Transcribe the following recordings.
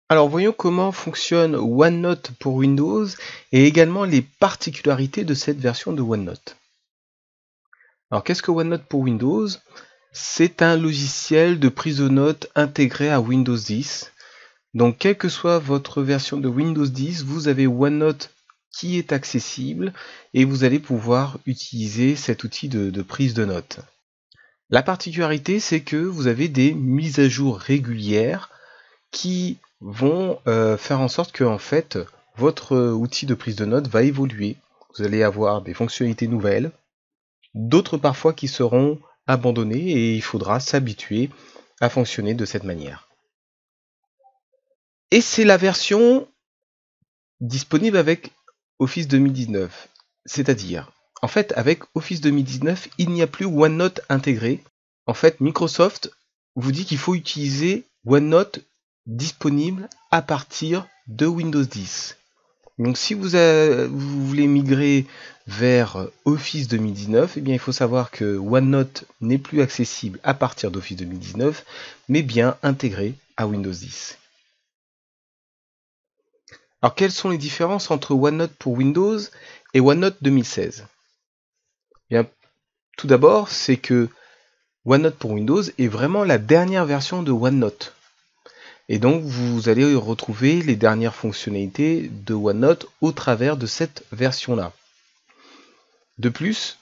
Alors voyons comment fonctionne OneNote pour Windows et également les particularités de cette version de OneNote. Alors qu'est-ce que OneNote pour Windows? C'est un logiciel de prise de notes intégré à Windows 10. Donc quelle que soit votre version de Windows 10, vous avez OneNote qui est accessible et vous allez pouvoir utiliser cet outil de prise de notes. La particularité, c'est que vous avez des mises à jour régulières qui vont faire en sorte que en fait, votre outil de prise de notes va évoluer. Vous allez avoir des fonctionnalités nouvelles, d'autres parfois qui seront abandonnées et il faudra s'habituer à fonctionner de cette manière. Et c'est la version disponible avec Office 2019. C'est-à-dire, en fait, avec Office 2019, il n'y a plus OneNote intégré. En fait, Microsoft vous dit qu'il faut utiliser OneNote disponible à partir de Windows 10. Donc si vous voulez migrer vers Office 2019, eh bien, il faut savoir que OneNote n'est plus accessible à partir d'Office 2019, mais bien intégré à Windows 10. Alors quelles sont les différences entre OneNote pour Windows et OneNote 2016? Bien, tout d'abord, c'est que OneNote pour Windows est vraiment la dernière version de OneNote. Et donc vous allez retrouver les dernières fonctionnalités de OneNote au travers de cette version-là. De plus,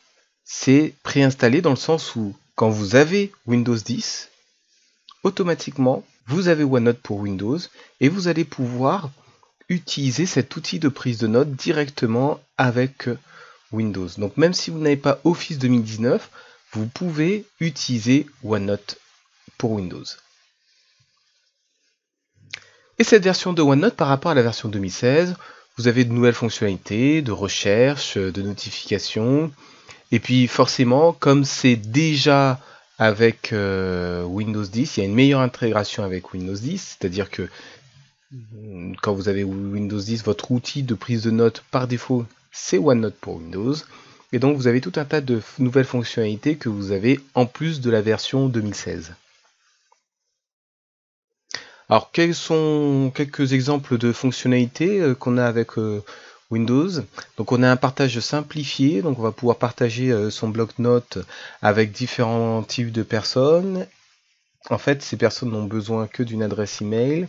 c'est préinstallé dans le sens où quand vous avez Windows 10, automatiquement vous avez OneNote pour Windows et vous allez pouvoir utiliser cet outil de prise de notes directement avec Windows. Donc même si vous n'avez pas Office 2019, vous pouvez utiliser OneNote pour Windows. Et cette version de OneNote par rapport à la version 2016, vous avez de nouvelles fonctionnalités, de recherche, de notifications. Et puis forcément, comme c'est déjà avec Windows 10, il y a une meilleure intégration avec Windows 10, c'est-à-dire que quand vous avez Windows 10, votre outil de prise de notes par défaut, c'est OneNote pour Windows. Et donc vous avez tout un tas de nouvelles fonctionnalités que vous avez en plus de la version 2016. Alors quels sont quelques exemples de fonctionnalités qu'on a avec Windows? Donc on a un partage simplifié, donc on va pouvoir partager son bloc-notes avec différents types de personnes. En fait, ces personnes n'ont besoin que d'une adresse email,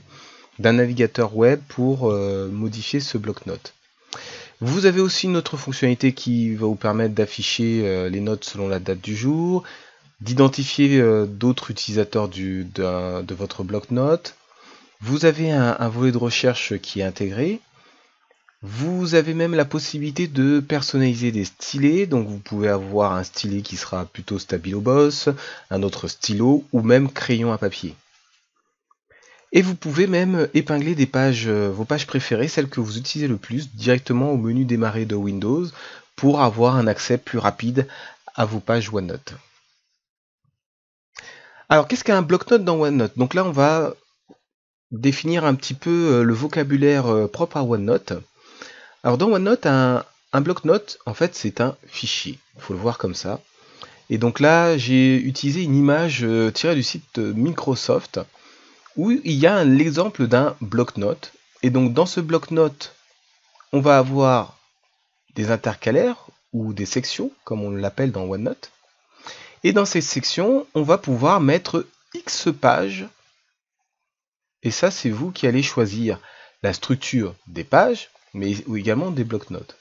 d'un navigateur web pour modifier ce bloc-notes. Vous avez aussi une autre fonctionnalité qui va vous permettre d'afficher les notes selon la date du jour, d'identifier d'autres utilisateurs de votre bloc-notes. Vous avez un volet de recherche qui est intégré. Vous avez même la possibilité de personnaliser des stylés, donc vous pouvez avoir un stylet qui sera plutôt Stabilo Boss, un autre stylo ou même crayon à papier. Et vous pouvez même épingler des pages, vos pages préférées, celles que vous utilisez le plus, directement au menu démarrer de Windows pour avoir un accès plus rapide à vos pages OneNote. Alors qu'est-ce qu'un bloc-notes dans OneNote? Donc là on va définir un petit peu le vocabulaire propre à OneNote. Alors dans OneNote, un bloc-notes, en fait, c'est un fichier. Il faut le voir comme ça. Et donc là, j'ai utilisé une image tirée du site Microsoft où il y a l'exemple d'un bloc-notes. Et donc dans ce bloc-notes, on va avoir des intercalaires ou des sections, comme on l'appelle dans OneNote. Et dans ces sections, on va pouvoir mettre X pages. Et ça, c'est vous qui allez choisir la structure des pages, mais également des blocs-notes.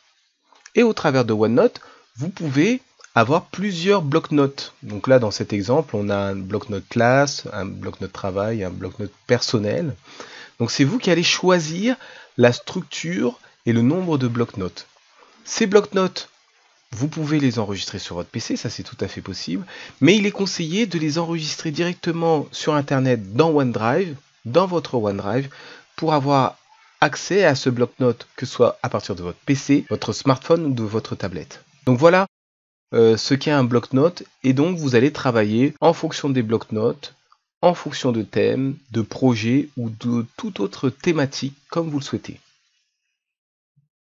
Et au travers de OneNote, vous pouvez avoir plusieurs blocs-notes. Donc là, dans cet exemple, on a un bloc-notes classe, un bloc-notes travail, un bloc-notes personnel. Donc c'est vous qui allez choisir la structure et le nombre de blocs-notes. Ces blocs-notes, vous pouvez les enregistrer sur votre PC, ça c'est tout à fait possible, mais il est conseillé de les enregistrer directement sur Internet dans OneDrive, dans votre OneDrive, pour avoir accès à ce bloc-notes, que ce soit à partir de votre PC, votre smartphone ou de votre tablette. Donc voilà ce qu'est un bloc-notes, et donc vous allez travailler en fonction des bloc-notes, en fonction de thèmes, de projets ou de toute autre thématique comme vous le souhaitez.